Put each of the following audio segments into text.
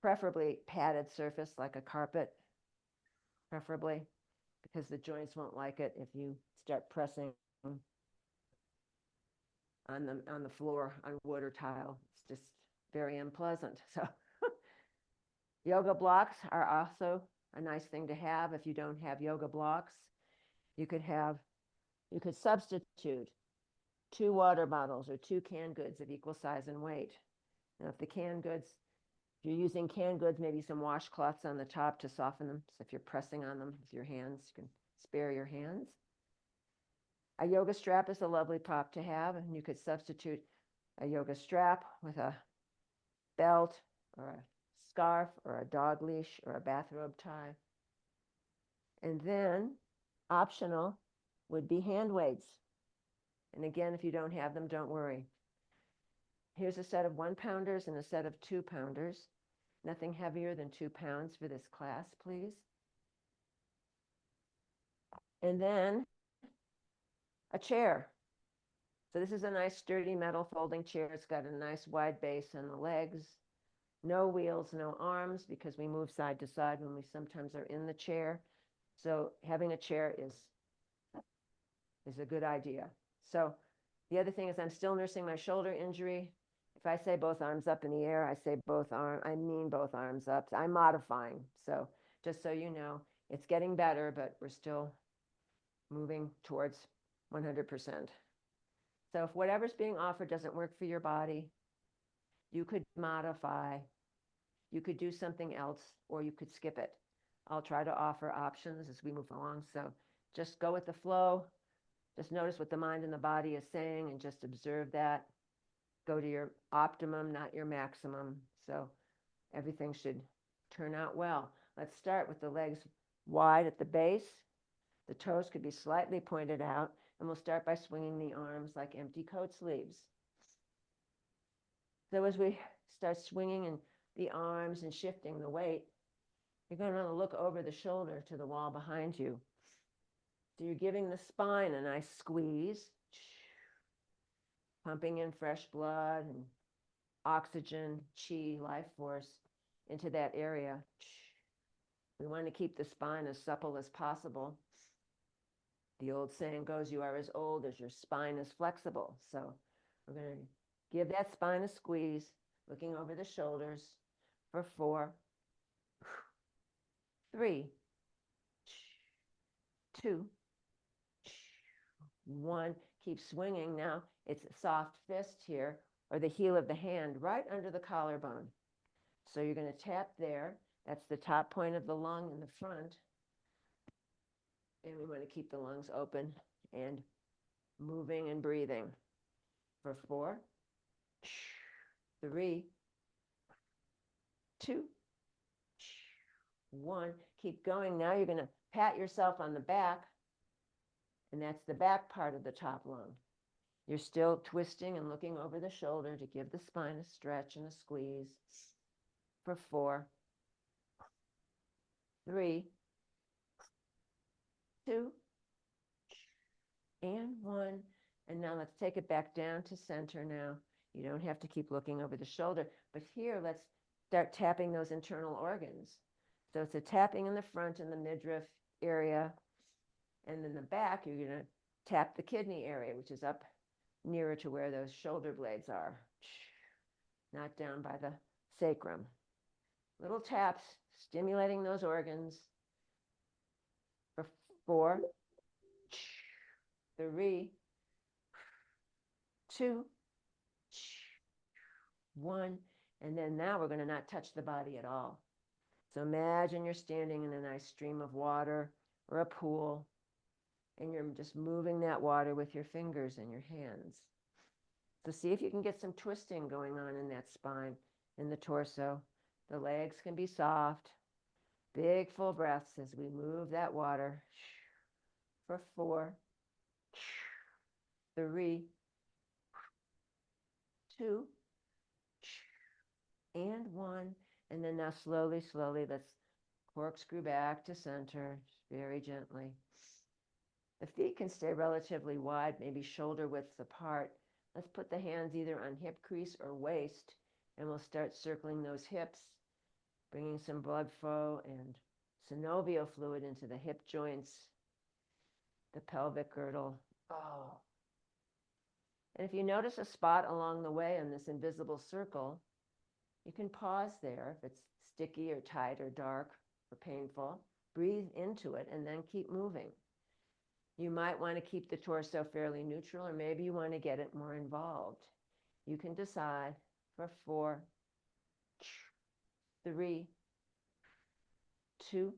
preferably padded surface like a carpet, preferably, because the joints won't like it if you start pressing on the floor, on wood or tile. It's just very unpleasant. So yoga blocks are also a nice thing to have. If you don't have yoga blocks, you could substitute 2 water bottles or 2 canned goods of equal size and weight. Now, if you're using canned goods, maybe some washcloths on the top to soften them. So if you're pressing on them with your hands, you can spare your hands. A yoga strap is a lovely prop to have, and you could substitute a yoga strap with a belt or a scarf or a dog leash or a bathrobe tie. And then optional would be hand weights. And again, if you don't have them, don't worry. Here's a set of 1-pounders and a set of 2-pounders. Nothing heavier than 2 pounds for this class, please. And then a chair. So this is a nice sturdy metal folding chair. It's got a nice wide base on the legs. No wheels, no arms, because we move side to side when we sometimes are in the chair. So having a chair is a good idea. So the other thing is I'm still nursing my shoulder injury. If I say both arms up in the air, I mean both arms up. I'm modifying. So just so you know, it's getting better, but we're still moving towards 100%. So if whatever's being offered doesn't work for your body, you could modify, you could do something else, or you could skip it. I'll try to offer options as we move along. So just go with the flow. Just notice what the mind and the body is saying and just observe that. Go to your optimum, not your maximum. So everything should turn out well. Let's start with the legs wide at the base. The toes could be slightly pointed out, and we'll start by swinging the arms like empty coat sleeves. So as we start swinging and the arms and shifting the weight, you're going to want to look over the shoulder to the wall behind you. So you're giving the spine a nice squeeze, pumping in fresh blood and oxygen, chi, life force into that area. We want to keep the spine as supple as possible. The old saying goes, you are as old as your spine is flexible. So we're going to give that spine a squeeze, looking over the shoulders for 4, 3, 2, 1. Keep swinging. Now it's a soft fist here, or the heel of the hand right under the collarbone. So you're going to tap there. That's the top point of the lung in the front. And we want to keep the lungs open and moving and breathing for 4, 3, 2, 1. Keep going. Now you're going to pat yourself on the back, and that's the back part of the top lung. You're still twisting and looking over the shoulder to give the spine a stretch and a squeeze for 4, 3, 2, and 1. And now let's take it back down to center now. You don't have to keep looking over the shoulder, but here let's start tapping those internal organs. So it's a tapping in the front in the midriff area, and in the back you're going to tap the kidney area, which is up nearer to where those shoulder blades are, not down by the sacrum. Little taps stimulating those organs for 4, 3, 2, 1. And then now we're going to not touch the body at all. So imagine you're standing in a nice stream of water or a pool, and you're just moving that water with your fingers and your hands. So see if you can get some twisting going on in that spine, in the torso. The legs can be soft. Big full breaths as we move that water for 4, 3, 2, and 1. And then now slowly, slowly, let's corkscrew back to center very gently. The feet can stay relatively wide, maybe shoulder widths apart. Let's put the hands either on hip crease or waist, and we'll start circling those hips bringing some blood flow and synovial fluid into the hip joints, the pelvic girdle. Oh. And if you notice a spot along the way in this invisible circle, you can pause there if it's sticky or tight or dark or painful. Breathe into it and then keep moving. You might want to keep the torso fairly neutral, or maybe you want to get it more involved. You can decide for 4, 3, 2,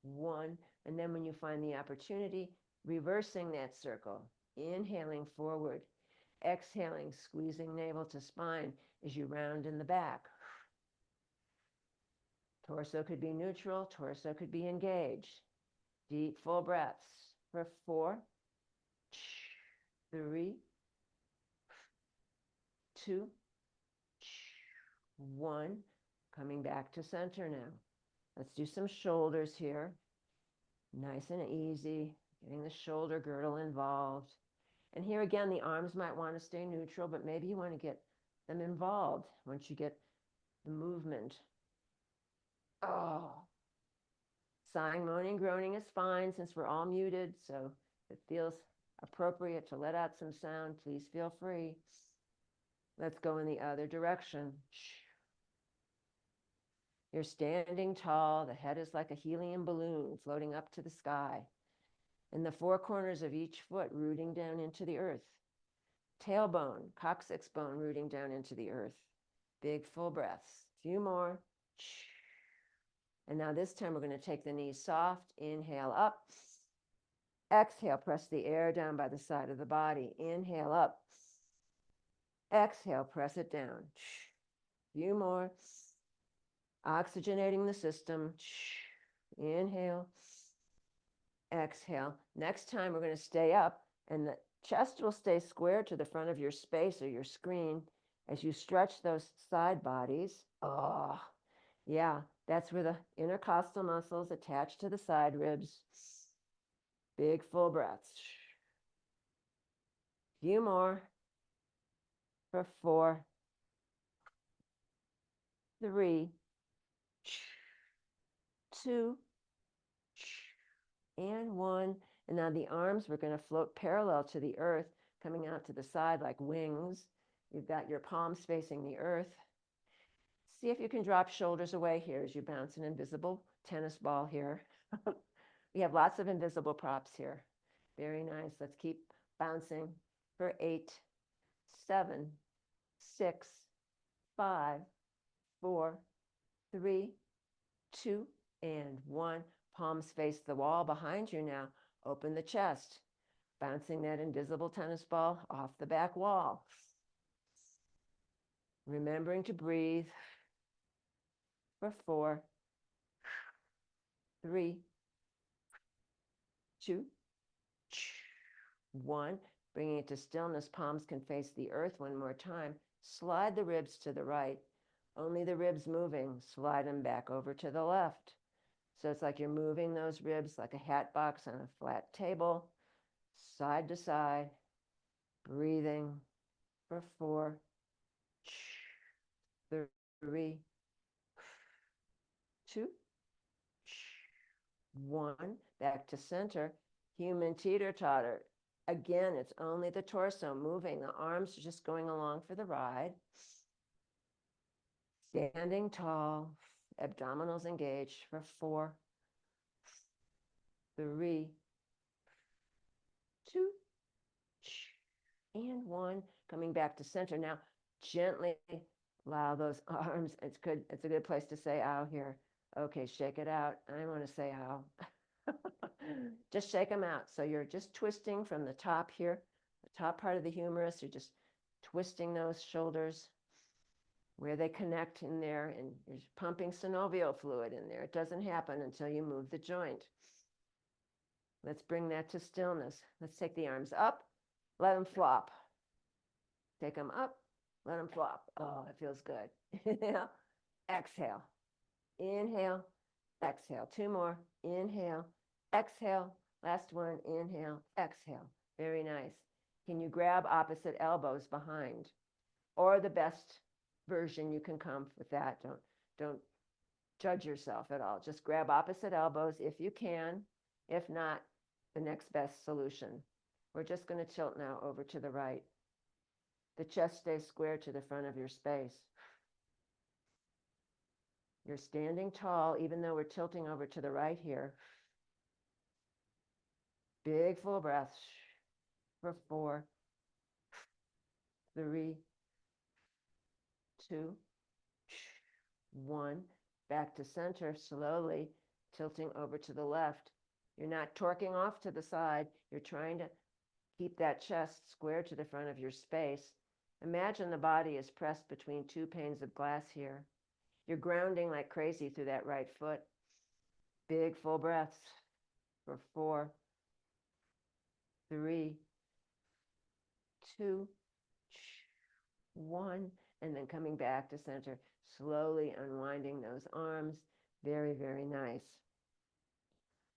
1. And then when you find the opportunity, reversing that circle, inhaling forward, exhaling, squeezing navel to spine as you round in the back. Torso could be neutral, torso could be engaged. Deep, full breaths for 4, 3, 2, 1. Coming back to center now. Let's do some shoulders here. Nice and easy, getting the shoulder girdle involved. And here again, the arms might want to stay neutral, but maybe you want to get them involved once you get the movement. Oh. Sighing, moaning, groaning is fine since we're all muted, so if it feels appropriate to let out some sound, please feel free. Let's go in the other direction. You're standing tall. The head is like a helium balloon floating up to the sky. In the 4 corners of each foot, rooting down into the earth. Tailbone, coccyx bone rooting down into the earth. Big full breaths. Few more. And now this time we're going to take the knees soft. Inhale up. Exhale, press the air down by the side of the body. Inhale up. Exhale, press it down. Few more. Oxygenating the system. Inhale. Exhale. Next time we're going to stay up and the chest will stay square to the front of your space or your screen as you stretch those side bodies. Oh, yeah, that's where the intercostal muscles attach to the side ribs. Big full breaths. Few more for 4, 3, 2, and 1. And now the arms, we're going to float parallel to the earth, coming out to the side like wings. You've got your palms facing the earth. See if you can drop shoulders away here as you bounce an invisible tennis ball here. We have lots of invisible props here. Very nice. Let's keep bouncing for 8, 7, 6, 5, 4, 3, 2, and 1. Palms face the wall behind you now. Open the chest, bouncing that invisible tennis ball off the back wall. Remembering to breathe for 4, 3, 2, 1. Bringing it to stillness, palms can face the earth one more time. Slide the ribs to the right. Only the ribs moving. Slide them back over to the left. So it's like you're moving those ribs like a hat box on a flat table, side to side, breathing for 4, 3, 2, 1. Back to center. Human teeter-totter. Again, it's only the torso moving. The arms are just going along for the ride. Standing tall, abdominals engaged for 4, 3, 2, and 1. Coming back to center. Now, gently allow those arms. It's good. It's a good place to say ow here. Okay, shake it out. I want to say ow. Just shake them out. So you're just twisting from the top here, the top part of the humerus. You're just twisting those shoulders where they connect in there, and you're pumping synovial fluid in there. It doesn't happen until you move the joint. Let's bring that to stillness. Let's take the arms up, let them flop. Take them up, let them flop. Oh, it feels good. Inhale, exhale. Inhale, exhale. 2 more. Inhale, exhale. Last one. Inhale, exhale. Very nice. Can you grab opposite elbows behind? Or the best version you can come with that. Don't judge yourself at all. Just grab opposite elbows if you can. If not, the next best solution. We're just going to tilt now over to the right. The chest stays square to the front of your space. You're standing tall, even though we're tilting over to the right here. Big full breaths for 4, 3, 2, 1. Back to center, slowly tilting over to the left. You're not torquing off to the side. You're trying to keep that chest square to the front of your space. Imagine the body is pressed between 2 panes of glass here. You're grounding like crazy through that right foot. Big full breaths for 4, 3, 2, 1, and then coming back to center, slowly unwinding those arms. Very, very nice.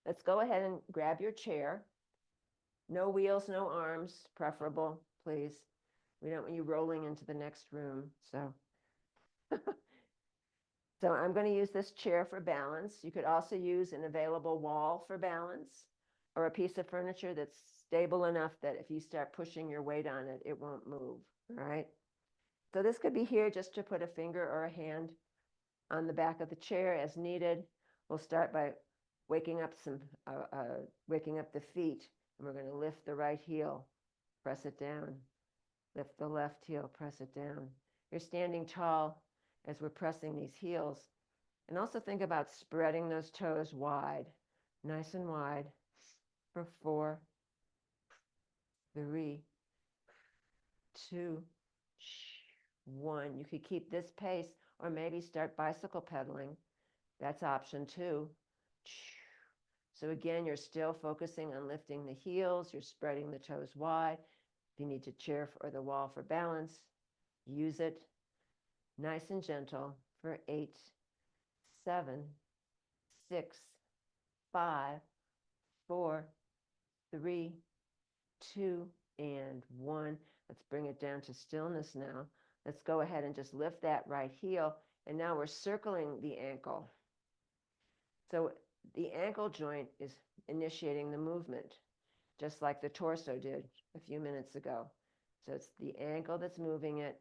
Let's go ahead and grab your chair. No wheels, no arms, preferable, please. We don't want you rolling into the next room. So I'm going to use this chair for balance. You could also use an available wall for balance, or a piece of furniture that's stable enough that if you start pushing your weight on it, it won't move. All right. So this could be here just to put a finger or a hand on the back of the chair as needed. We'll start by waking up the feet, and we're going to lift the right heel, press it down. Lift the left heel, press it down. You're standing tall as we're pressing these heels. And also think about spreading those toes wide, nice and wide, for 4, 3, 2, 1. You could keep this pace or maybe start bicycle pedaling. That's option 2. So again, you're still focusing on lifting the heels. You're spreading the toes wide. If you need to chair or the wall for balance, use it. Nice and gentle for 8, 7, 6, 5, 4, 3, 2, and 1. Let's bring it down to stillness now. Let's go ahead and just lift that right heel. And now we're circling the ankle. So the ankle joint is initiating the movement, just like the torso did a few minutes ago. So it's the ankle that's moving it,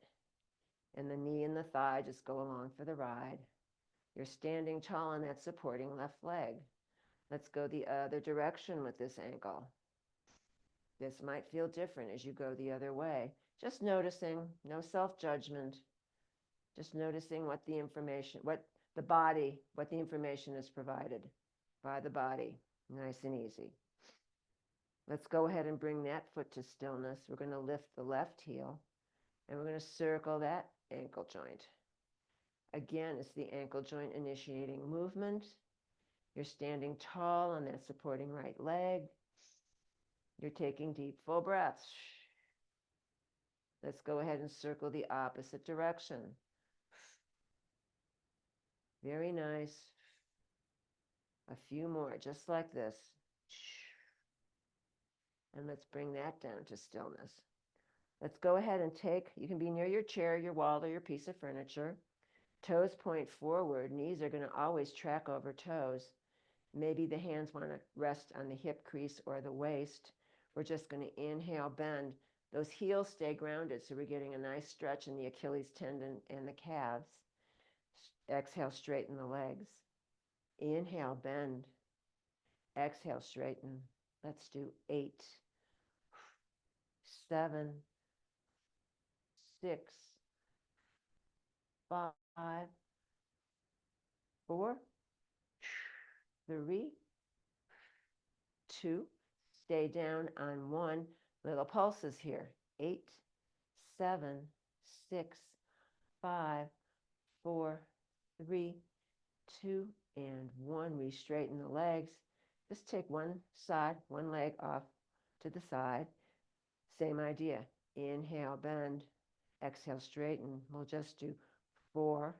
and the knee and the thigh just go along for the ride. You're standing tall on that supporting left leg. Let's go the other direction with this ankle. This might feel different as you go the other way. Just noticing, no self-judgment. Just noticing what the information is provided by the body. Nice and easy. Let's go ahead and bring that foot to stillness. We're going to lift the left heel, and we're going to circle that ankle joint. Again, it's the ankle joint initiating movement. You're standing tall on that supporting right leg. You're taking deep, full breaths. Let's go ahead and circle the opposite direction. Very nice. A few more, just like this. And let's bring that down to stillness. Let's go ahead and you can be near your chair, your wall, or your piece of furniture. Toes point forward. Knees are going to always track over toes. Maybe the hands want to rest on the hip crease or the waist. We're just going to inhale, bend. Those heels stay grounded, so we're getting a nice stretch in the Achilles tendon and the calves. Exhale, straighten the legs. Inhale, bend. Exhale, straighten. Let's do 8, 7, 6, 5, 4, 3, 2. Stay down on 1. Little pulses here. 8, 7, 6, 5, 4, 3, 2, and 1. We straighten the legs. Just take one leg off to the side. Same idea. Inhale, bend. Exhale, straighten. We'll just do 4,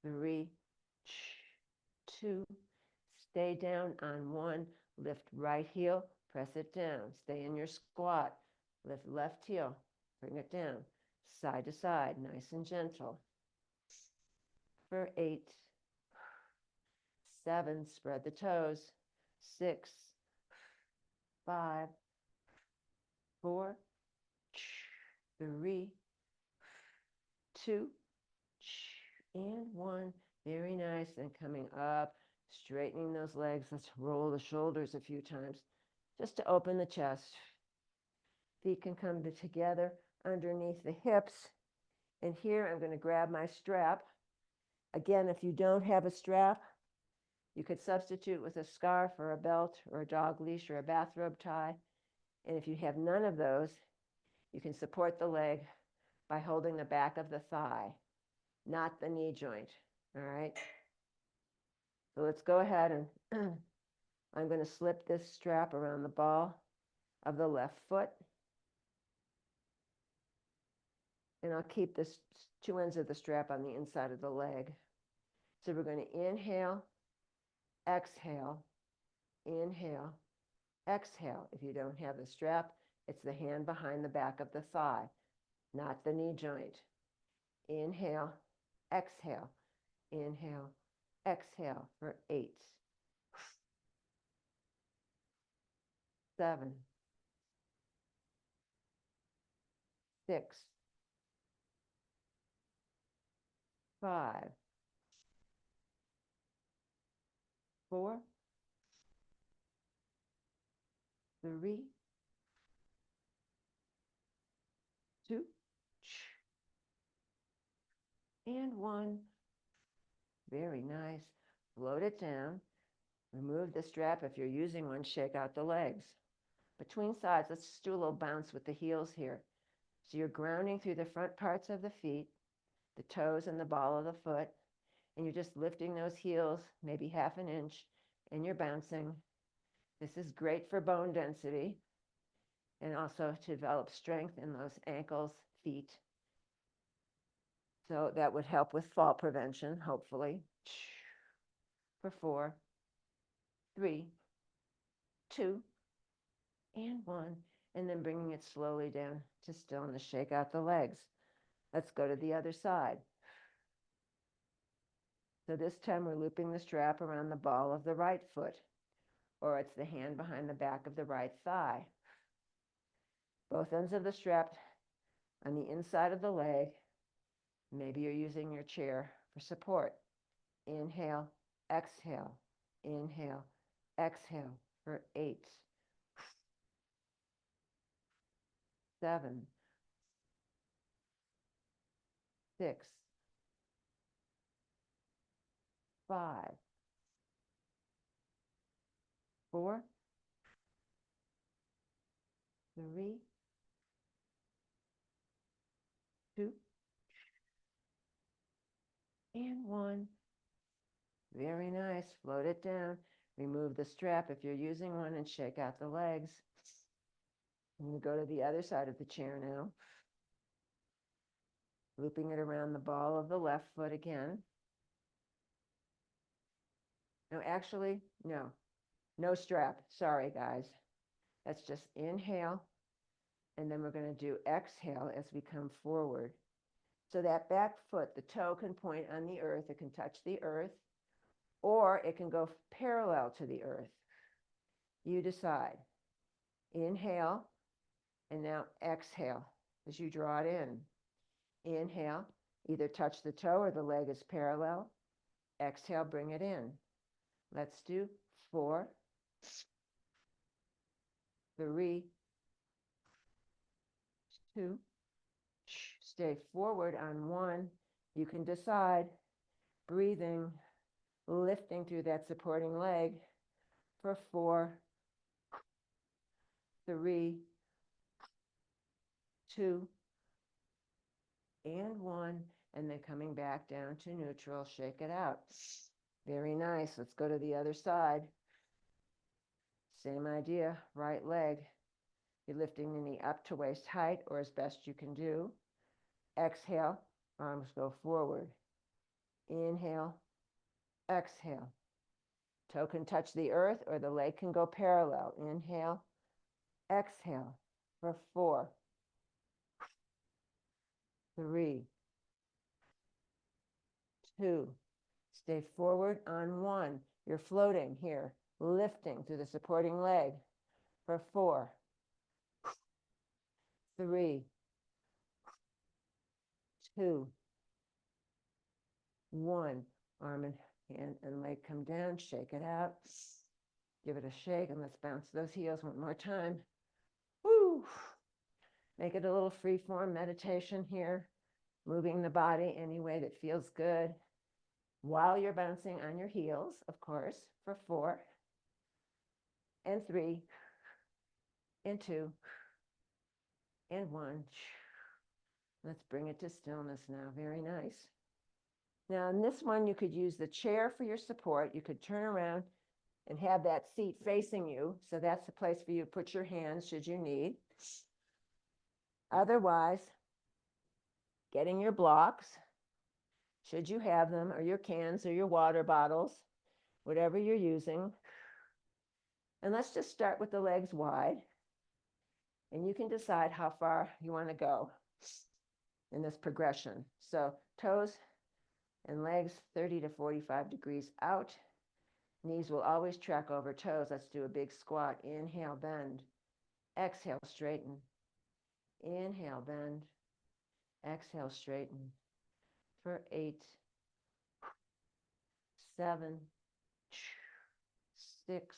3, 2. Stay down on 1. Lift right heel. Press it down. Stay in your squat. Lift left heel. Bring it down. side to side, nice and gentle. For 8, 7, spread the toes. 6, 5, 4, 3, 2, and 1. Very nice. Then coming up, straightening those legs. Let's roll the shoulders a few times just to open the chest. Feet can come together underneath the hips. And here I'm going to grab my strap. Again, if you don't have a strap, you could substitute with a scarf or a belt or a dog leash or a bathrobe tie. And if you have none of those, you can support the leg by holding the back of the thigh, not the knee joint. All right. So let's go ahead and I'm going to slip this strap around the ball of the left foot. And I'll keep this 2 ends of the strap on the inside of the leg. So we're going to inhale, exhale, inhale, exhale. If you don't have the strap, it's the hand behind the back of the thigh, not the knee joint. Inhale, exhale, inhale, exhale for 8, 7, 6, 5, 4, 3, 2, and 1. Very nice. Float it down. Remove the strap. If you're using one, shake out the legs. Between sides, let's just do a little bounce with the heels here. So you're grounding through the front parts of the feet, the toes and the ball of the foot, and you're just lifting those heels, maybe half an inch, and you're bouncing. This is great for bone density and also to develop strength in those ankles, feet. So that would help with fall prevention, hopefully. For 4, 3, 2, and 1. And then bringing it slowly down to stillness. Shake out the legs. Let's go to the other side. So this time we're looping the strap around the ball of the right foot, or it's the hand behind the back of the right thigh. Both ends of the strap on the inside of the leg. Maybe you're using your chair for support. Inhale, exhale, inhale, exhale for 8, 7, 6, 5, 4, 3, 2, and 1. Very nice. Float it down. Remove the strap if you're using one and shake out the legs. I'm going to go to the other side of the chair now. Looping it around the ball of the left foot again. No, actually, no. No strap. Sorry, guys. That's just inhale. And then we're going to do exhale as we come forward. So that back foot, the toe can point on the earth. It can touch the earth. Or it can go parallel to the earth. You decide. Inhale. And now exhale as you draw it in. Inhale. Either touch the toe or the leg is parallel. Exhale, bring it in. Let's do 4, 3, 2. Stay forward on 1. You can decide. Breathing, lifting through that supporting leg for 4, 3, 2, and 1. And then coming back down to neutral. Shake it out. Very nice. Let's go to the other side. Same idea. Right leg. You're lifting the knee up to waist height or as best you can do. Exhale. Arms go forward. Inhale. Exhale. Toe can touch the earth or the leg can go parallel. Inhale. Exhale for 4, 3, 2. Stay forward on 1. You're floating here, lifting through the supporting leg for 4, 3, 2, 1. Arm and hand and leg come down, shake it out. Give it a shake, and let's bounce those heels one more time. Woo! Make it a little free-form meditation here, moving the body any way that feels good while you're bouncing on your heels, of course, for 4, and 3, and 2, and 1. Let's bring it to stillness now. Very nice. Now, in this one, you could use the chair for your support. You could turn around and have that seat facing you. So that's the place for you to put your hands should you need. Otherwise, getting your blocks, should you have them, or your cans or your water bottles, whatever you're using. And let's just start with the legs wide. And you can decide how far you want to go in this progression. So toes and legs 30 to 45 degrees out. Knees will always track over toes. Let's do a big squat. Inhale, bend. Exhale, straighten. Inhale, bend. Exhale, straighten. For 8, 7, 6,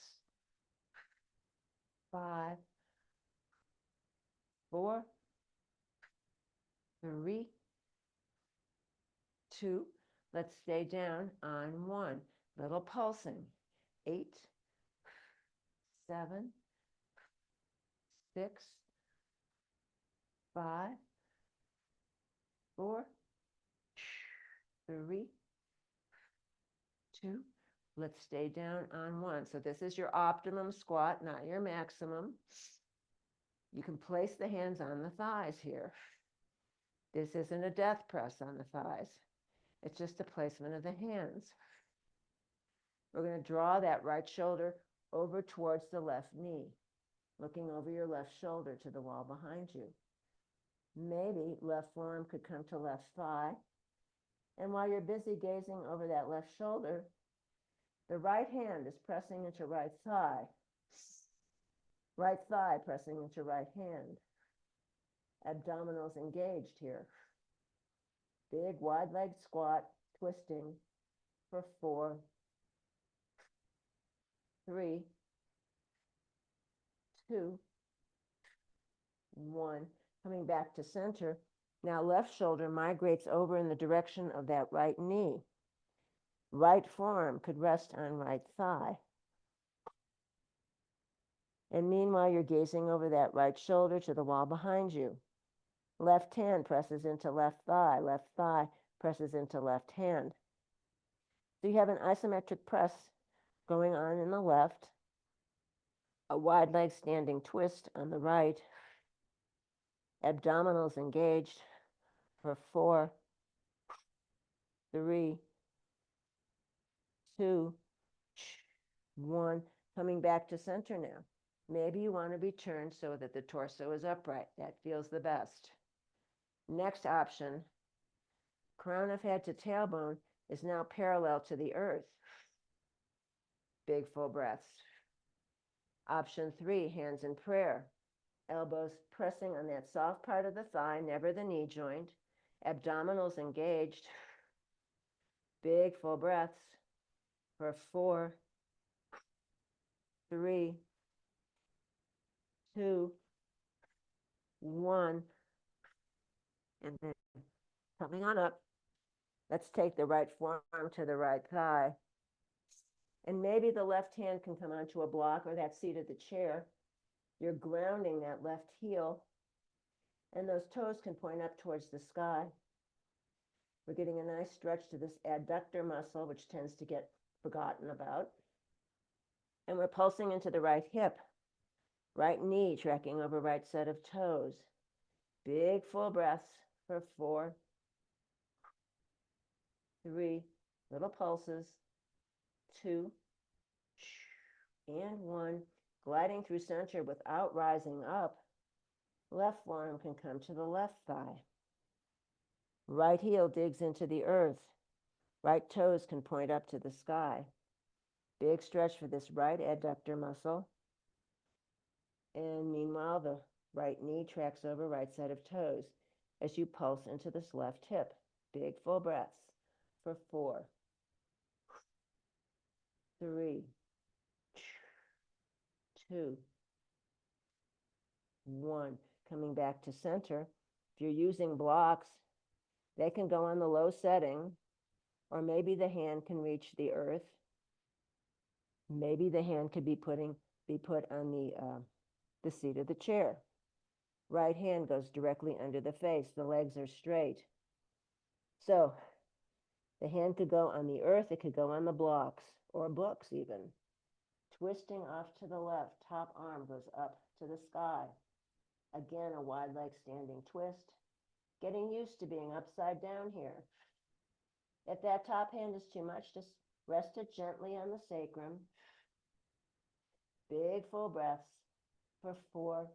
5, 4, 3, 2. Let's stay down on 1. Little pulsing. 8, 7, 6, 5, 4, 3, 2. Let's stay down on 1. So this is your optimum squat, not your maximum. You can place the hands on the thighs here. This isn't a death press on the thighs. It's just a placement of the hands. We're going to draw that right shoulder over towards the left knee, looking over your left shoulder to the wall behind you. Maybe left forearm could come to left thigh. And while you're busy gazing over that left shoulder, the right hand is pressing into right thigh pressing into right hand. Abdominals engaged here. Big wide leg squat, twisting for 4, 3, 2, 1. Coming back to center. Now left shoulder migrates over in the direction of that right knee. Right forearm could rest on right thigh. And meanwhile, you're gazing over that right shoulder to the wall behind you. Left hand presses into left thigh presses into left hand. So you have an isometric press going on in the left, a wide leg standing twist on the right, abdominals engaged for 4, 3, 2, 1. Coming back to center now. Maybe you want to be turned so that the torso is upright. That feels the best. Next option, crown of head to tailbone is now parallel to the earth. Big full breaths. Option 3, hands in prayer. Elbows pressing on that soft part of the thigh, never the knee joint. Abdominals engaged. Big full breaths for 4, 3, 2, 1. And then coming on up, let's take the right forearm to the right thigh. And maybe the left hand can come onto a block or that seat of the chair. You're grounding that left heel, and those toes can point up towards the sky. We're getting a nice stretch to this adductor muscle, which tends to get forgotten about. And we're pulsing into the right hip, right knee tracking over right set of toes. Big full breaths for 4, 3, little pulses, 2, and 1. Gliding through center without rising up. Left forearm can come to the left thigh. Right heel digs into the earth. Right toes can point up to the sky. Big stretch for this right adductor muscle. And meanwhile, the right knee tracks over right set of toes as you pulse into this left hip. Big full breaths for 4, 3, 2, 1. Coming back to center. If you're using blocks, they can go on the low setting, or maybe the hand can reach the earth. Maybe the hand could be put on the seat of the chair. Right hand goes directly under the face. The legs are straight. So the hand could go on the earth. It could go on the blocks or books even. Twisting off to the left. Top arm goes up to the sky. Again, a wide leg standing twist. Getting used to being upside down here. If that top hand is too much, just rest it gently on the sacrum. Big full breaths for 4,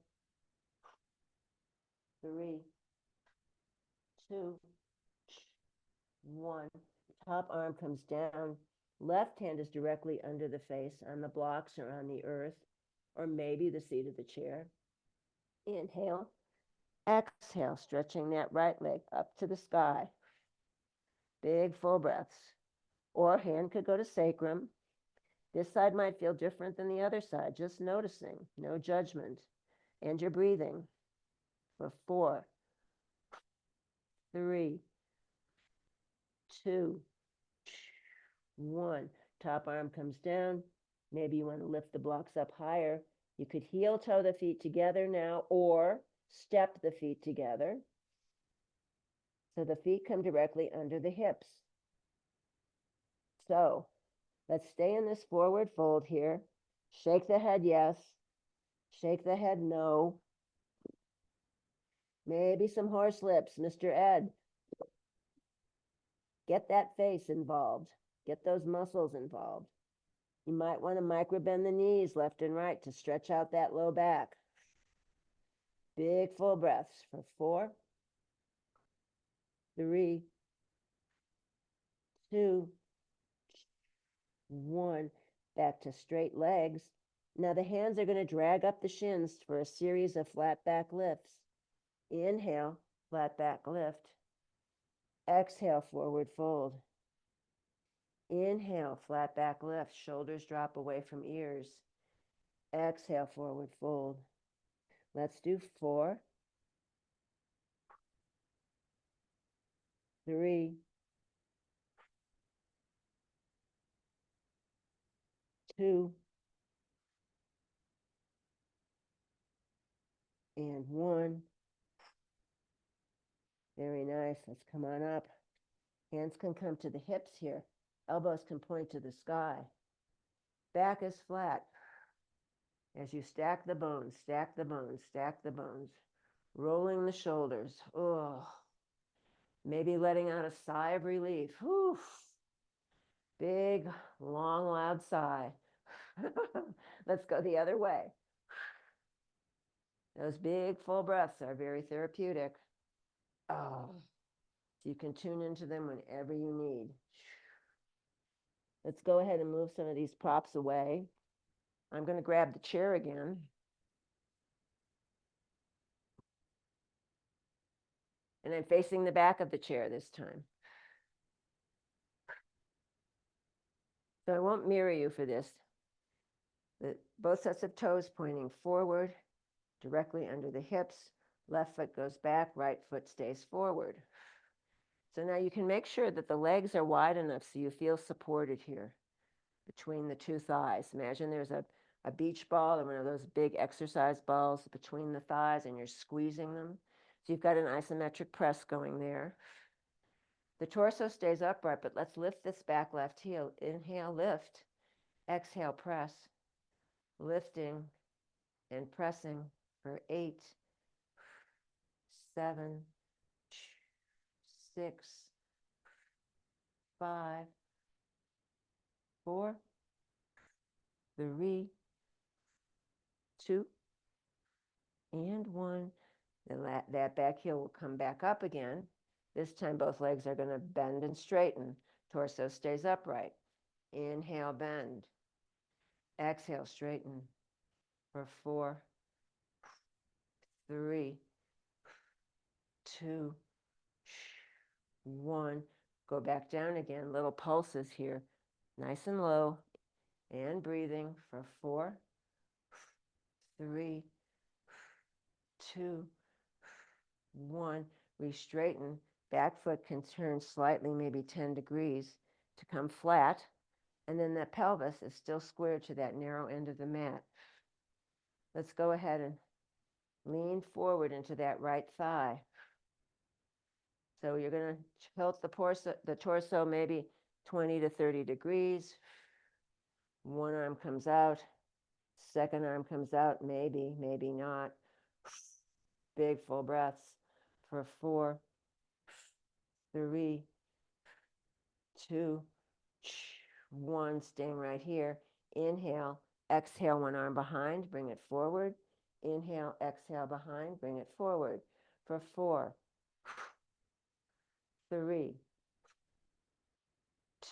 3, 2, 1. Top arm comes down. Left hand is directly under the face on the blocks or on the earth, or maybe the seat of the chair. Inhale. Exhale, stretching that right leg up to the sky. Big full breaths. Or hand could go to sacrum. This side might feel different than the other side, just noticing, no judgment. And you're breathing for 4, 3, 2, 1. Top arm comes down. Maybe you want to lift the blocks up higher. You could heel toe the feet together now, or step the feet together. So the feet come directly under the hips. So let's stay in this forward fold here. Shake the head yes. Shake the head no. Maybe some horse lips, Mr. Ed. Get that face involved. Get those muscles involved. You might want to micro bend the knees left and right to stretch out that low back. Big full breaths for 4, 3, 2, 1. Back to straight legs. Now the hands are going to drag up the shins for a series of flat back lifts. Inhale, flat back lift. Exhale, forward fold. Inhale, flat back lift. Shoulders drop away from ears. Exhale, forward fold. Let's do 4, 3, 2, and 1. Very nice. Let's come on up. Hands can come to the hips here. Elbows can point to the sky. Back is flat. As you stack the bones, stack the bones, stack the bones. Rolling the shoulders. Oh, maybe letting out a sigh of relief. Whew. Big, long, loud sigh. Let's go the other way. Those big, full breaths are very therapeutic. Oh, so you can tune into them whenever you need. Let's go ahead and move some of these props away. I'm going to grab the chair again. And I'm facing the back of the chair this time. So I won't mirror you for this. Both sets of toes pointing forward, directly under the hips. Left foot goes back, right foot stays forward. So now you can make sure that the legs are wide enough so you feel supported here between the two thighs. Imagine there's a beach ball or one of those big exercise balls between the thighs and you're squeezing them. So you've got an isometric press going there. The torso stays upright, but let's lift this back left heel. Inhale, lift. Exhale, press. Lifting and pressing for 8, 7, 6, 5, 4, 3, 2, and 1. Then that back heel will come back up again. This time both legs are going to bend and straighten. Torso stays upright. Inhale, bend. Exhale, straighten for 4, 3, 2, 1. Go back down again. Little pulses here. Nice and low. And breathing for 4, 3, 2, 1. Re-straighten. Back foot can turn slightly, maybe 10 degrees to come flat. And then the pelvis is still squared to that narrow end of the mat. Let's go ahead and lean forward into that right thigh. So you're going to tilt the torso maybe 20 to 30 degrees. One arm comes out. Second arm comes out, maybe, maybe not. Big full breaths for 4, 3, 2, 1. Staying right here. Inhale, exhale, one arm behind, bring it forward. Inhale, exhale, behind, bring it forward for 4, 3,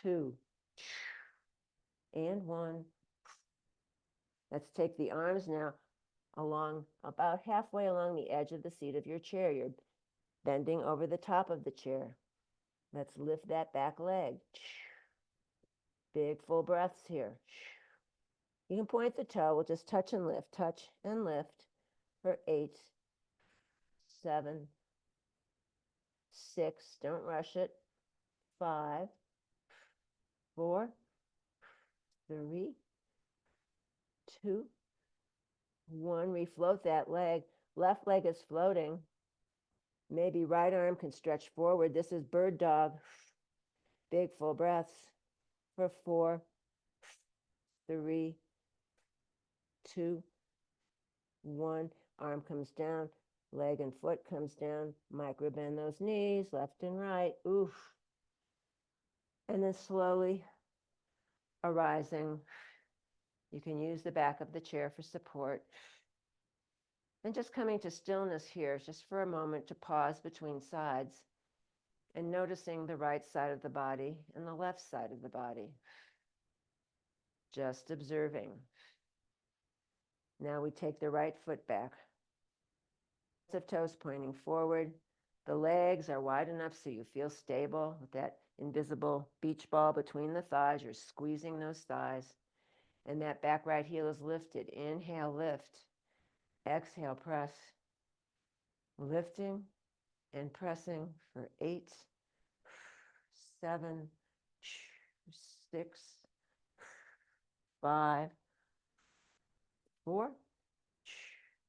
2, and 1. Let's take the arms now along about halfway along the edge of the seat of your chair. You're bending over the top of the chair. Let's lift that back leg. Big full breaths here. You can point the toe. We'll just touch and lift for 8, 7, 6. Don't rush it. 5, 4, 3, 2, 1. Refloat that leg. Left leg is floating. Maybe right arm can stretch forward. This is bird dog. Big full breaths for 4, 3, 2, 1. Arm comes down. Leg and foot comes down. Micro bend those knees, left and right. Oof. And then slowly arising. You can use the back of the chair for support. And just coming to stillness here, just for a moment to pause between sides and noticing the right side of the body and the left side of the body. Just observing. Now we take the right foot back. Of toes pointing forward. The legs are wide enough so you feel stable with that invisible beach ball between the thighs. You're squeezing those thighs. And that back right heel is lifted. Inhale, lift. Exhale, press. Lifting and pressing for 8, 7, 6, 5, 4,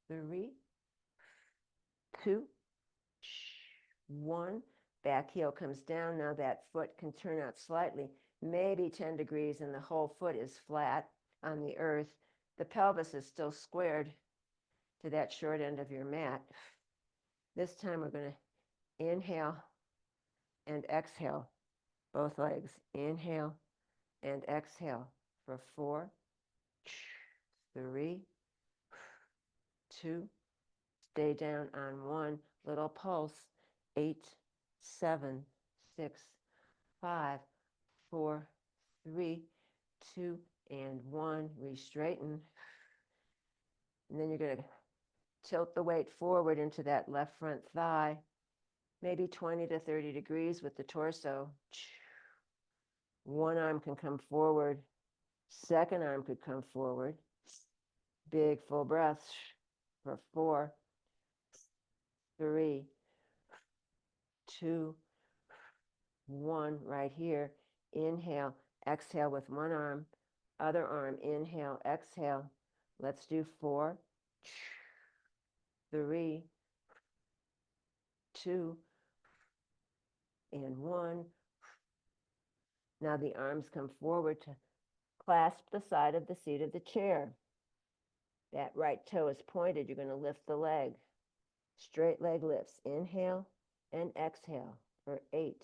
3, 2, 1. Back heel comes down. Now that foot can turn out slightly, maybe 10 degrees, and the whole foot is flat on the earth. The pelvis is still squared to that short end of your mat. This time we're going to inhale and exhale both legs. Inhale and exhale for 4, 3, 2. Stay down on 1. Little pulse. 8, 7, 6, 5, 4, 3, 2, and 1. Re-straighten. And then you're going to tilt the weight forward into that left front thigh, maybe 20 to 30 degrees with the torso. One arm can come forward. Second arm could come forward. Big full breaths for 4, 3, 2, 1. Right here. Inhale, exhale with one arm. Other arm, inhale, exhale. Let's do 4, 3, 2, and 1. Now the arms come forward to clasp the side of the seat of the chair. That right toe is pointed. You're going to lift the leg. Straight leg lifts. Inhale and exhale for 8,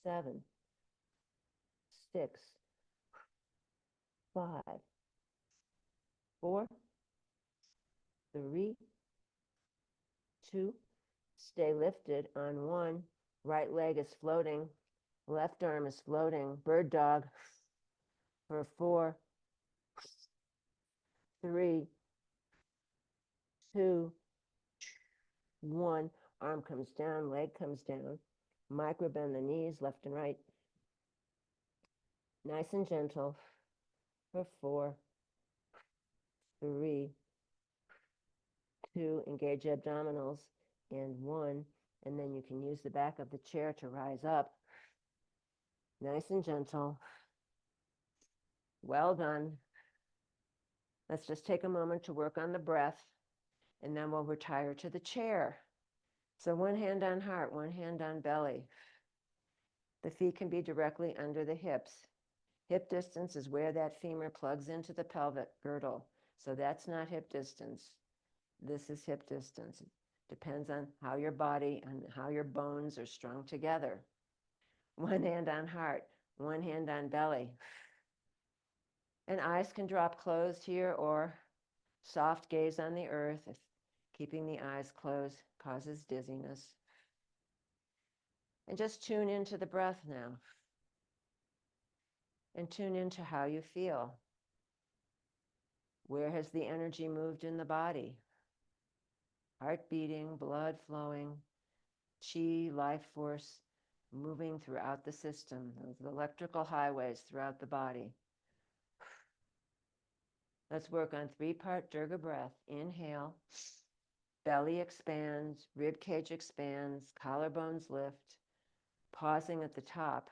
7, 6, 5, 4, 3, 2, Stay lifted on one. Right leg is floating. Left arm is floating. Bird dog for 4, 3, 2, 1. Arm comes down, leg comes down. Micro bend the knees left and right. Nice and gentle for 4, 3, 2. Engage abdominals and 1. And then you can use the back of the chair to rise up. Nice and gentle. Well done. Let's just take a moment to work on the breath, and then we'll retire to the chair. So one hand on heart, one hand on belly. The feet can be directly under the hips. Hip distance is where that femur plugs into the pelvic girdle. So that's not hip distance. This is hip distance. It depends on how your body and how your bones are strung together. One hand on heart, one hand on belly. And eyes can drop closed here or soft gaze on the earth if keeping the eyes closed causes dizziness. And just tune into the breath now. And tune into how you feel. Where has the energy moved in the body? Heart beating, blood flowing, chi, life force moving throughout the system, those electrical highways throughout the body. Let's work on 3-part Durga breath. Inhale, belly expands, rib cage expands, collarbones lift, pausing at the top.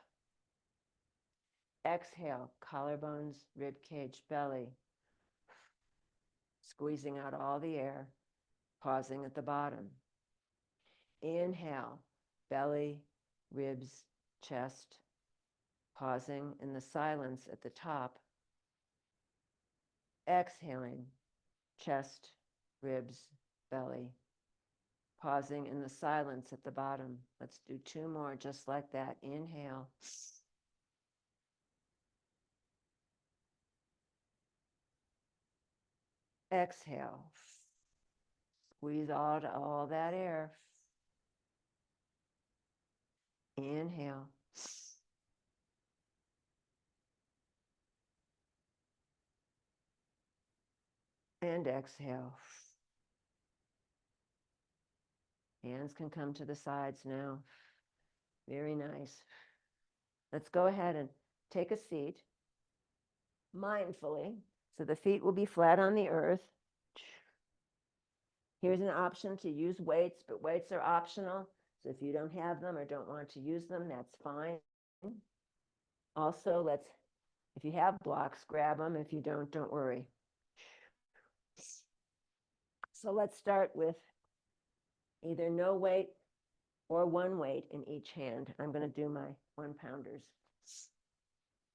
Exhale, collarbones, rib cage, belly, squeezing out all the air, pausing at the bottom. Inhale, belly, ribs, chest, pausing in the silence at the top. Exhaling, chest, ribs, belly, pausing in the silence at the bottom. Let's do 2 more just like that. Inhale. Exhale. Squeeze out all that air. Inhale. And exhale. Hands can come to the sides now. Very nice. Let's go ahead and take a seat mindfully. So the feet will be flat on the earth. Here's an option to use weights, but weights are optional. So if you don't have them or don't want to use them, that's fine. Also, if you have blocks, grab them. If you don't worry. So let's start with either no weight or 1 weight in each hand. I'm going to do my 1-pounders.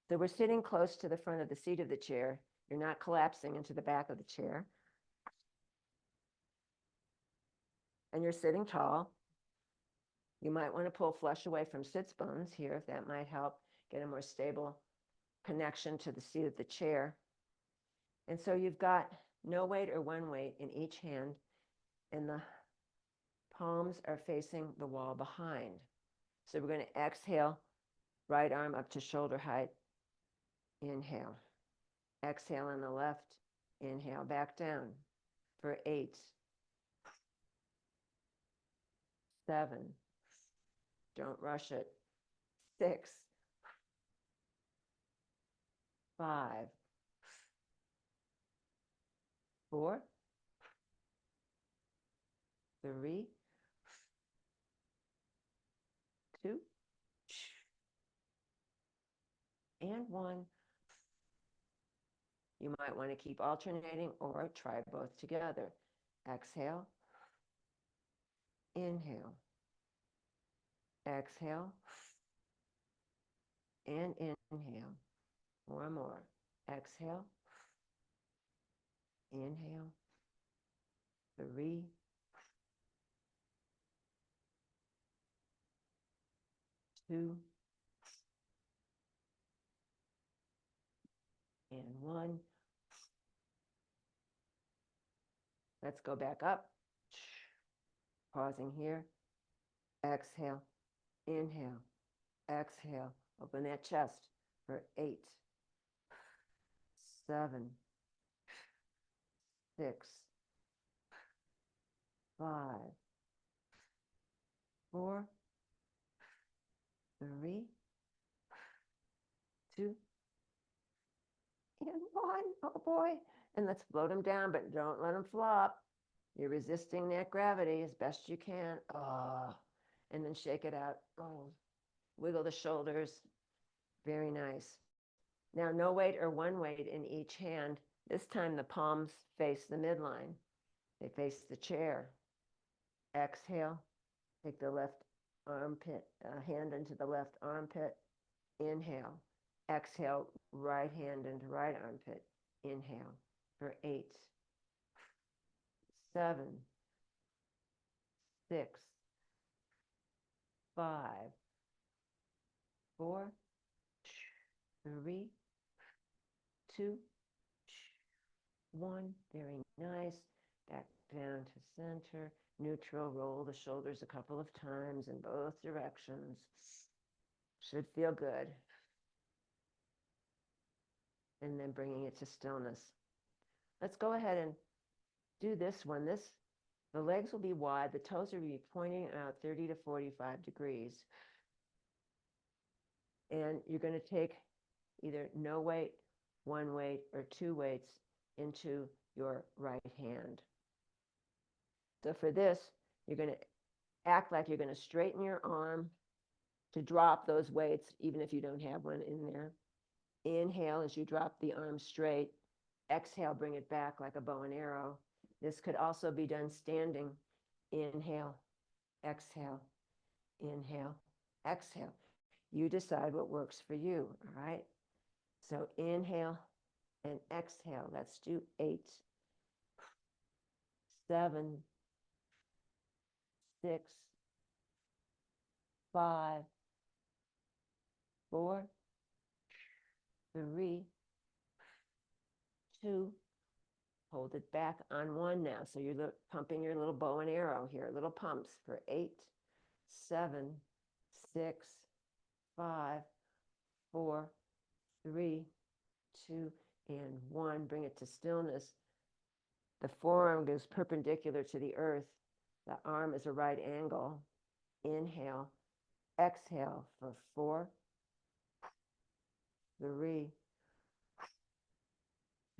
So we're sitting close to the front of the seat of the chair. You're not collapsing into the back of the chair. And you're sitting tall. You might want to pull flush away from sits bones here, if that might help get a more stable connection to the seat of the chair. And so you've got no weight or 1 weight in each hand, and the palms are facing the wall behind. So we're going to exhale, right arm up to shoulder height. Inhale. Exhale on the left. Inhale back down for 8, 7. Don't rush it. 6, 5, 4, 3, 2, and 1. You might want to keep alternating or try both together. Exhale, inhale, exhale, and inhale. 1 more. Exhale, inhale, 3, 2, and 1. Let's go back up. Pausing here. exhale, inhale, exhale. Open that chest for 8, 7, 6, 5, 4, 3, 2, and 1. Oh boy. And let's float them down, but don't let them flop. You're resisting that gravity as best you can. Oh, and then shake it out. Oh, wiggle the shoulders. Very nice. Now, no weight or one weight in each hand. This time the palms face the midline. They face the chair. Exhale. Take the left armpit, hand into the left armpit. Inhale. Exhale, right hand into right armpit. Inhale for 8, 7, 6, 5, 4, 3, 2, 1. Very nice. Back down to center. Neutral. Roll the shoulders a couple of times in both directions. Should feel good. And then bringing it to stillness. Let's go ahead and do this one. The legs will be wide. The toes will be pointing out 30 to 45 degrees. And you're going to take either no weight, one weight, or two weights into your right hand. So for this, you're going to act like you're going to straighten your arm to drop those weights, even if you don't have one in there. Inhale as you drop the arm straight. Exhale, bring it back like a bow and arrow. This could also be done standing. Inhale, exhale, inhale, exhale. You decide what works for you, all right? So inhale and exhale. Let's do 8, 7, 6, 5, 4, 3, 2. Hold it back on 1 now. So you're pumping your little bow and arrow here, little pumps for 8, 7, 6, 5, 4, 3, 2, and 1. Bring it to stillness. The forearm goes perpendicular to the earth. The arm is a right angle. Inhale, exhale for 4, 3,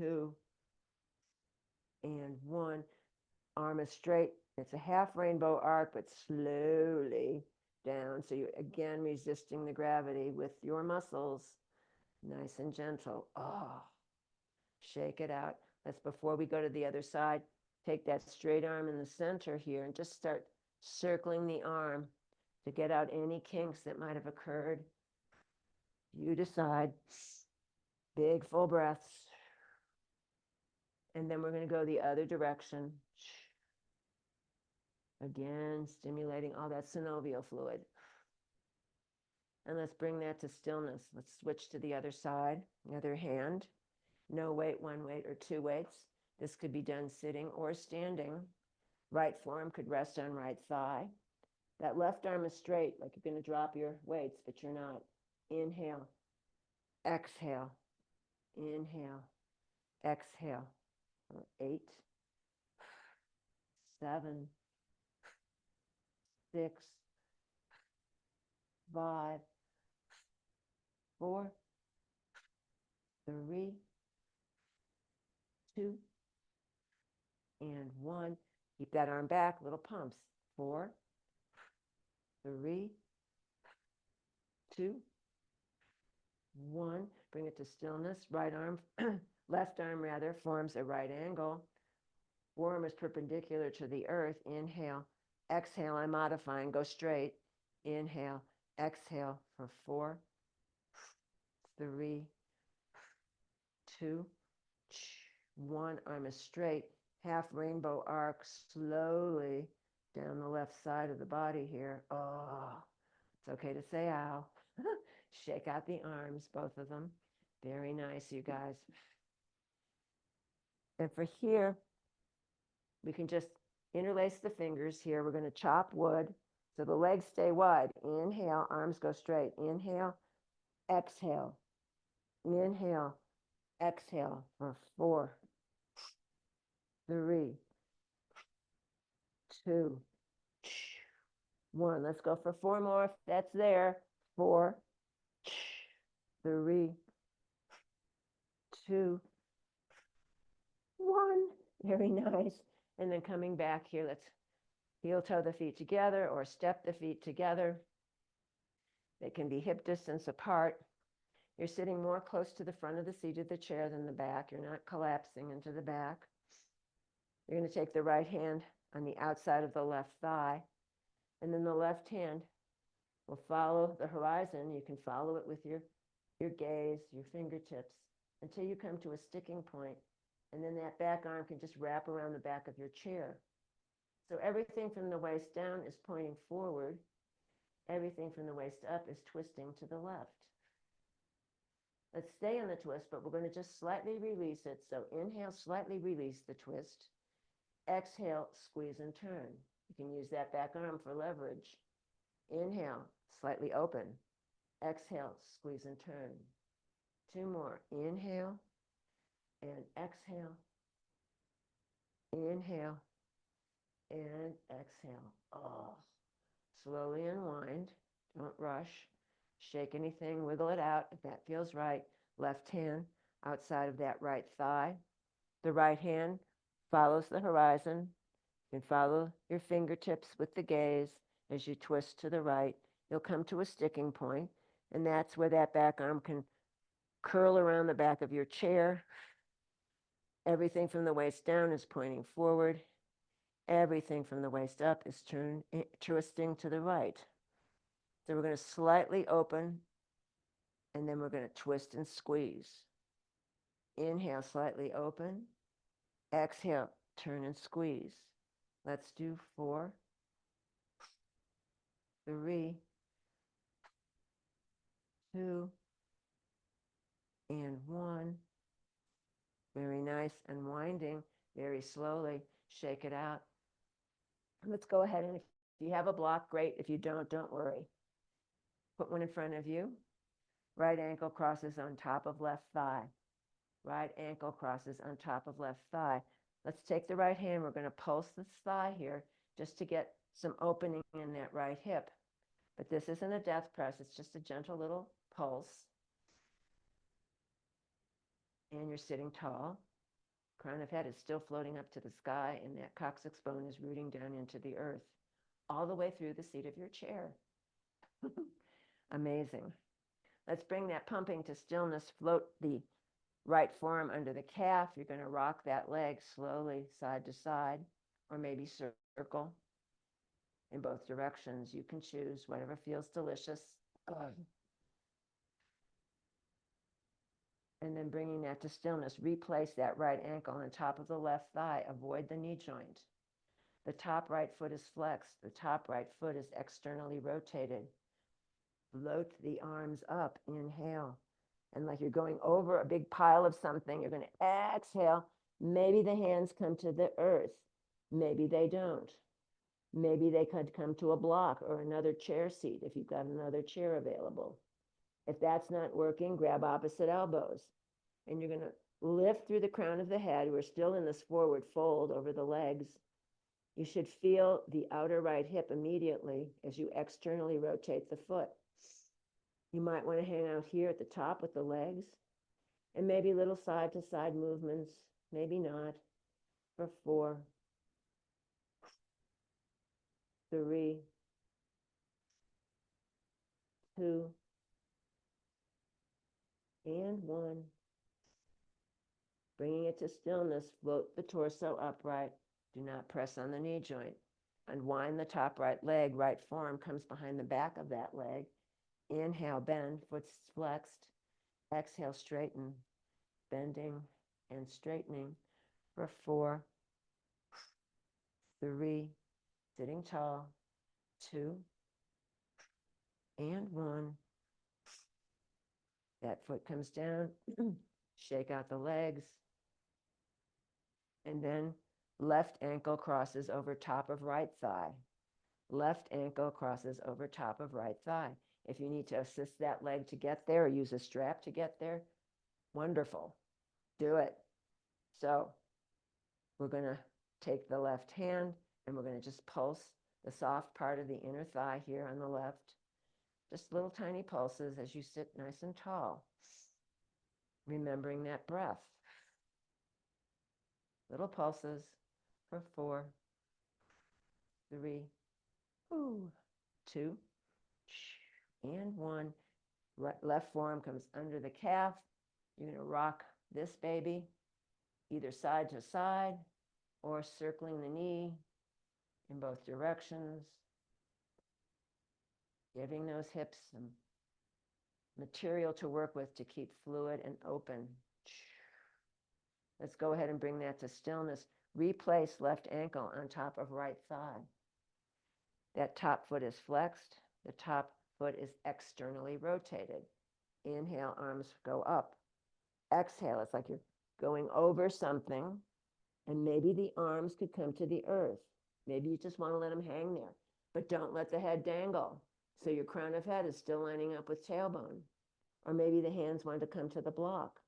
2, and 1. Arm is straight. It's a half rainbow arc, but slowly down. So you're again resisting the gravity with your muscles. Nice and gentle. Oh, shake it out. Let's, before we go to the other side, take that straight arm in the center here and just start circling the arm to get out any kinks that might have occurred. You decide. Big full breaths. And then we're going to go the other direction. Again, stimulating all that synovial fluid. And let's bring that to stillness. Let's switch to the other side, the other hand. No weight, one weight, or two weights. This could be done sitting or standing. Right forearm could rest on right thigh. That left arm is straight, like you're going to drop your weights, but you're not. Inhale, exhale, inhale, exhale. For 8, 7, 6, 5, 4, 3, 2, and 1. Keep that arm back, little pumps. 4, 3, 2, 1. Bring it to stillness. Right arm, left arm rather, forms a right angle. Forearm is perpendicular to the earth. Inhale, exhale. I'm modifying. Go straight. Inhale, exhale for 4, 3, 2, 1. Arm is straight. Half rainbow arc slowly down the left side of the body here. Oh, it's okay to say ow. Shake out the arms, both of them. Very nice, you guys. And for here, we can just interlace the fingers here. We're going to chop wood. So the legs stay wide. Inhale, arms go straight. Inhale, exhale. Inhale, exhale for 4, 3, 2, 1. Let's go for 4 more if that's there. 4, 3, 2, 1. Very nice. And then coming back here, let's heel toe the feet together or step the feet together. They can be hip distance apart. You're sitting more close to the front of the seat of the chair than the back. You're not collapsing into the back. You're going to take the right hand on the outside of the left thigh, and then the left hand will follow the horizon. You can follow it with your gaze, your fingertips, until you come to a sticking point, and then that back arm can just wrap around the back of your chair. So everything from the waist down is pointing forward. Everything from the waist up is twisting to the left. Let's stay in the twist, but we're going to just slightly release it. So inhale, slightly release the twist. Exhale, squeeze and turn. You can use that back arm for leverage. Inhale, slightly open. Exhale, squeeze and turn. 2 more. Inhale and exhale. Inhale and exhale. Oh, slowly unwind. Don't rush. Shake anything, wiggle it out if that feels right. Left hand outside of that right thigh. The right hand follows the horizon. You can follow your fingertips with the gaze as you twist to the right. You'll come to a sticking point, and that's where that back arm can curl around the back of your chair. Everything from the waist down is pointing forward. Everything from the waist up is twisting to the right. So we're going to slightly open, and then we're going to twist and squeeze. Inhale, slightly open. Exhale, turn and squeeze. Let's do 4, 3, 2, and 1. Very nice. Unwinding very slowly. Shake it out. Let's go ahead, and if you have a block, great. If you don't worry. Put one in front of you. Right ankle crosses on top of left thigh. Right ankle crosses on top of left thigh. Let's take the right hand. We're going to pulse this thigh here just to get some opening in that right hip. But this isn't a death press. It's just a gentle little pulse. And you're sitting tall. Crown of head is still floating up to the sky, and that coccyx bone is rooting down into the earth, all the way through the seat of your chair. Amazing. Let's bring that pumping to stillness. Float the right forearm under the calf. You're going to rock that leg slowly side to side, or maybe circle in both directions. You can choose whatever feels delicious. And then bringing that to stillness, replace that right ankle on top of the left thigh. Avoid the knee joint. The top right foot is flexed. The top right foot is externally rotated. Float the arms up. Inhale. And like you're going over a big pile of something, you're going to exhale. Maybe the hands come to the earth. Maybe they don't. Maybe they could come to a block or another chair seat if you've got another chair available. If that's not working, grab opposite elbows. And you're going to lift through the crown of the head. We're still in this forward fold over the legs. You should feel the outer right hip immediately as you externally rotate the foot. You might want to hang out here at the top with the legs, and maybe little side to side movements, maybe not, for 4, 3, 2, and 1. Bringing it to stillness, float the torso upright. Do not press on the knee joint. Unwind the top right leg. Right forearm comes behind the back of that leg. Inhale, bend, foot flexed. Exhale, straighten, bending and straightening for 4, 3, sitting tall, 2, and 1. That foot comes down. Shake out the legs. And then left ankle crosses over top of right thigh. Left ankle crosses over top of right thigh. If you need to assist that leg to get there or use a strap to get there, wonderful. Do it. So we're going to take the left hand and we're going to just pulse the soft part of the inner thigh here on the left. Just little tiny pulses as you sit nice and tall. Remembering that breath. Little pulses for 4, 3, 2, and 1. Left forearm comes under the calf. You're going to rock this baby either side to side or circling the knee in both directions, giving those hips some material to work with to keep fluid and open. Let's go ahead and bring that to stillness. Replace left ankle on top of right thigh. That top foot is flexed. The top foot is externally rotated. Inhale, arms go up. Exhale, it's like you're going over something, and maybe the arms could come to the earth. Maybe you just want to let them hang there, but don't let the head dangle. So your crown of head is still lining up with tailbone. Or maybe the hands want to come to the block.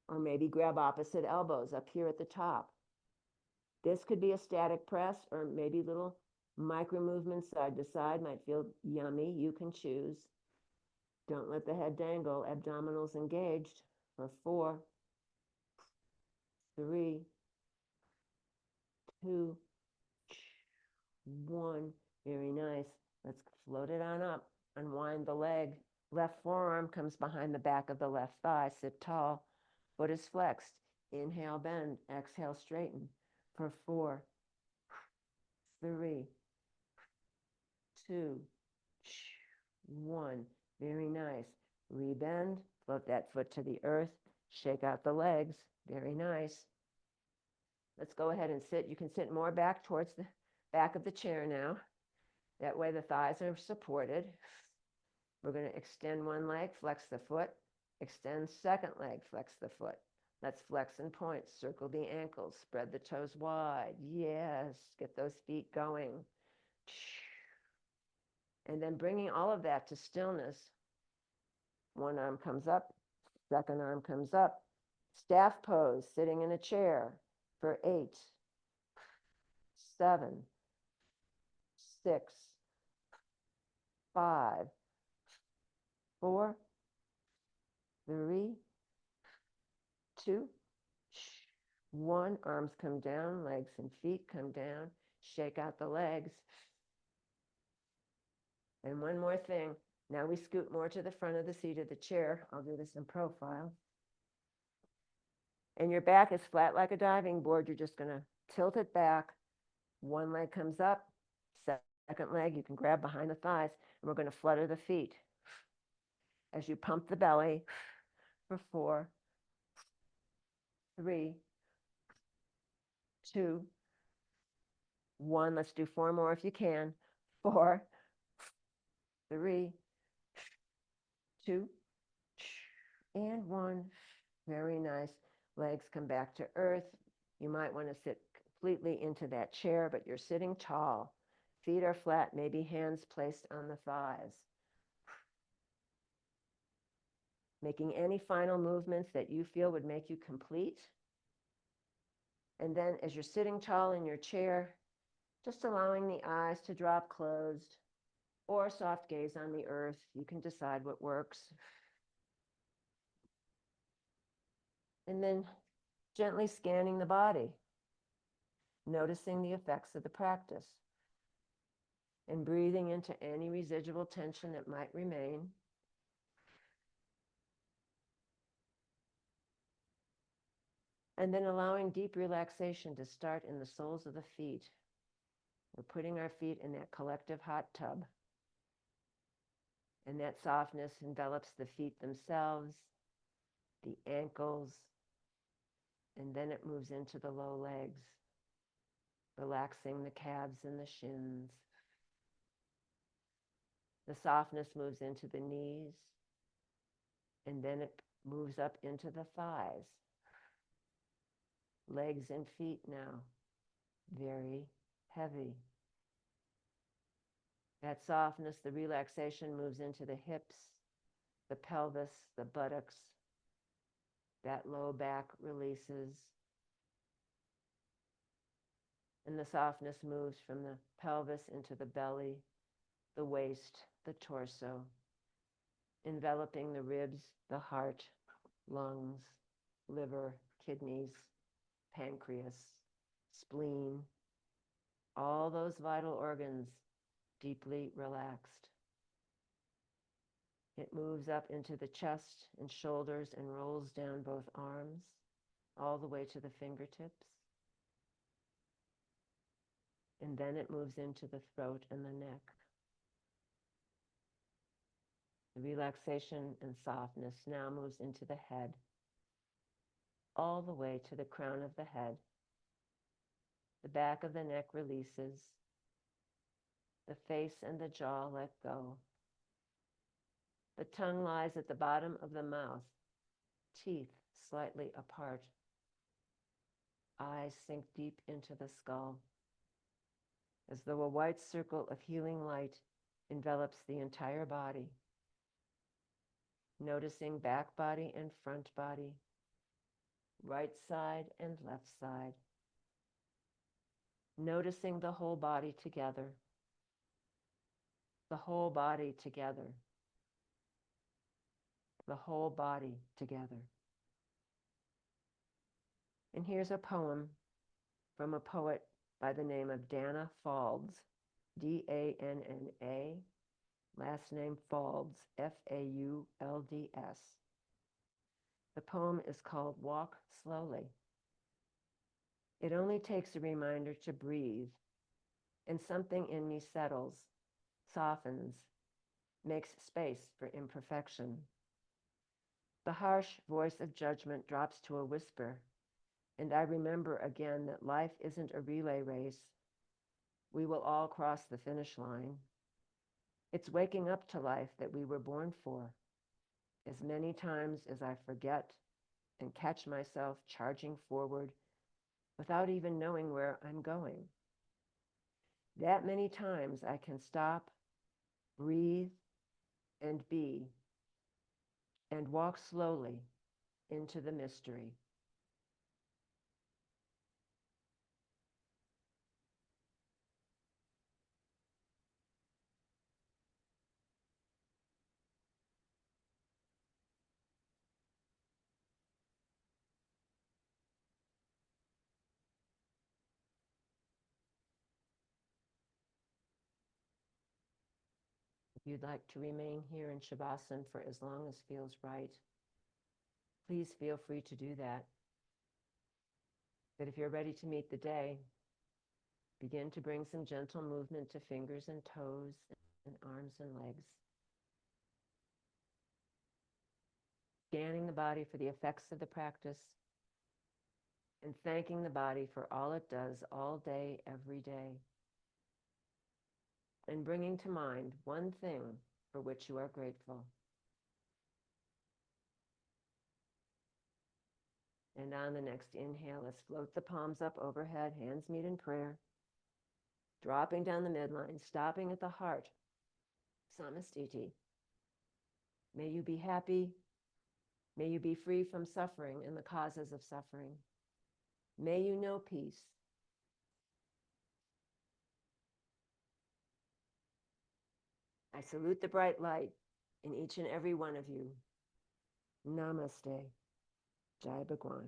Or maybe grab opposite elbows up here at the top. This could be a static press, or maybe little micro movements side to side might feel yummy. You can choose. Don't let the head dangle. Abdominals engaged for 4, 3, 2, 1. Very nice. Let's float it on up. Unwind the leg. Left forearm comes behind the back of the left thigh. Sit tall. Foot is flexed. Inhale, bend. Exhale, straighten for 4, 3, 2, 1. Very nice. Rebend. Float that foot to the earth. Shake out the legs. Very nice. Let's go ahead and sit. You can sit more back towards the back of the chair now. That way the thighs are supported. We're going to extend one leg, flex the foot. Extend second leg, flex the foot. Let's flex and point. Circle the ankles. Spread the toes wide. Yes. Get those feet going. And then bringing all of that to stillness. One arm comes up. Second arm comes up. Staff pose, sitting in a chair for 8, 7, 6, 5, 4, 3, 2, 1. Arms come down, legs and feet come down. Shake out the legs. And one more thing. Now we scoot more to the front of the seat of the chair. I'll do this in profile. And your back is flat like a diving board. You're just going to tilt it back. One leg comes up. Second leg, you can grab behind the thighs. And we're going to flutter the feet as you pump the belly for 4, 3, 2, 1. Let's do 4 more if you can. 4, 3, 2, and 1. Very nice. Legs come back to earth. You might want to sit completely into that chair, but you're sitting tall. Feet are flat, maybe hands placed on the thighs. Making any final movements that you feel would make you complete. And then as you're sitting tall in your chair, just allowing the eyes to drop closed or soft gaze on the earth. You can decide what works. And then gently scanning the body, noticing the effects of the practice, and breathing into any residual tension that might remain. And then allowing deep relaxation to start in the soles of the feet. We're putting our feet in that collective hot tub. And that softness envelops the feet themselves, the ankles, and then it moves into the low legs, relaxing the calves and the shins. The softness moves into the knees, and then it moves up into the thighs. Legs and feet now, very heavy. That softness, the relaxation moves into the hips, the pelvis, the buttocks. That low back releases. And the softness moves from the pelvis into the belly, the waist, the torso, enveloping the ribs, the heart, lungs, liver, kidneys, pancreas, spleen, all those vital organs deeply relaxed. It moves up into the chest and shoulders and rolls down both arms, all the way to the fingertips. And then it moves into the throat and the neck. The relaxation and softness now moves into the head, all the way to the crown of the head. The back of the neck releases. The face and the jaw let go. The tongue lies at the bottom of the mouth, teeth slightly apart. Eyes sink deep into the skull, as though a white circle of healing light envelops the entire body. Noticing back body and front body, right side and left side. Noticing the whole body together, the whole body together, the whole body together. And here's a poem from a poet by the name of Danna Faulds, D-A-N-N-A, last name Faulds, F-A-U-L-D-S. The poem is called Walk Slowly. It only takes a reminder to breathe, and something in me settles, softens, makes space for imperfection. The harsh voice of judgment drops to a whisper, and I remember again that life isn't a relay race. We will all cross the finish line. It's waking up to life that we were born for. As many times as I forget and catch myself charging forward without even knowing where I'm going. That many times I can stop, breathe, and be, and walk slowly into the mystery. If you'd like to remain here in Shavasana for as long as feels right, please feel free to do that. But if you're ready to meet the day, begin to bring some gentle movement to fingers and toes and arms and legs. Scanning the body for the effects of the practice and thanking the body for all it does all day, every day. And bringing to mind one thing for which you are grateful. And on the next inhale, let's float the palms up overhead, hands meet in prayer, dropping down the midline, stopping at the heart. Samastiti. May you be happy. May you be free from suffering and the causes of suffering. May you know peace. I salute the bright light in each and every one of you. Namaste. Jai Bhagwan.